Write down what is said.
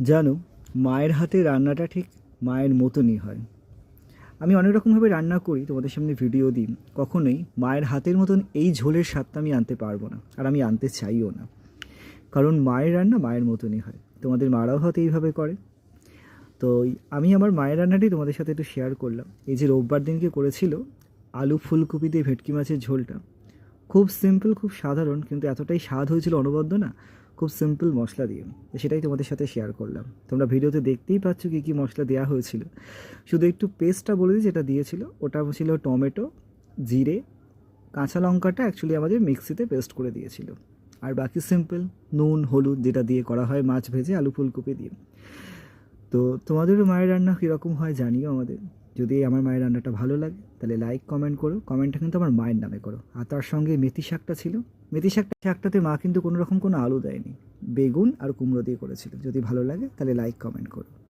জানো, মায়ের হাতে রান্নাটা ঠিক মায়ের মতনই হয়। আমি অনেক রকমভাবে রান্না করি, তোমাদের সামনে ভিডিও দিই। কখনোই মায়ের হাতের মতন এই ঝোলের স্বাদটা আমি আনতে পারবো না, আর আমি আনতে চাইও না। কারণ মায়ের রান্না মায়ের মতনই হয়। তোমাদের মারাও হয়তো এইভাবে করে। তো আমি আমার মায়ের রান্নাটাই তোমাদের সাথে একটু শেয়ার করলাম। এই যে রোববার দিনকে করেছিল আলু ফুলকপি দিয়ে ভেটকি মাছের ঝোলটা, খুব সিম্পল, খুব সাধারণ, কিন্তু এতটাই স্বাদ হয়েছিল অনবদ্য না। খুব সিম্পল মশলা দিয়ে, তো সেটাই তোমাদের সাথে শেয়ার করলাম। তোমরা ভিডিওতে দেখতেই পাচ্ছ কী কী মশলা দেওয়া হয়েছিল। শুধু একটু পেস্টটা বলে দিই, যেটা দিয়েছিল ওটা ছিল টমেটো, জিরে, কাঁচা লঙ্কাটা অ্যাকচুয়ালি আমাদের মিক্সিতে পেস্ট করে দিয়েছিল। আর বাকি সিম্পল নুন হলুদ, যেটা দিয়ে করা হয় মাছ ভেজে আলু ফুলকপি দিয়ে। তো তোমাদেরও মায়ের রান্না কীরকম হয় জানিও আমাদের। যদি আমার মায়ের রান্নাটা ভালো লাগে তাহলে লাইক কমেন্ট করো। কমেন্টটা কিন্তু আমার মায়ের নামে করো। আর তার সঙ্গে মেথি শাকটা ছিল, মেথি শাকটাতে মা কিন্তু কোনো রকম কোনো আলু দেয়নি, বেগুন আর কুমড়ো দিয়ে করেছিল। যদি ভালো লাগে তাহলে লাইক কমেন্ট করো।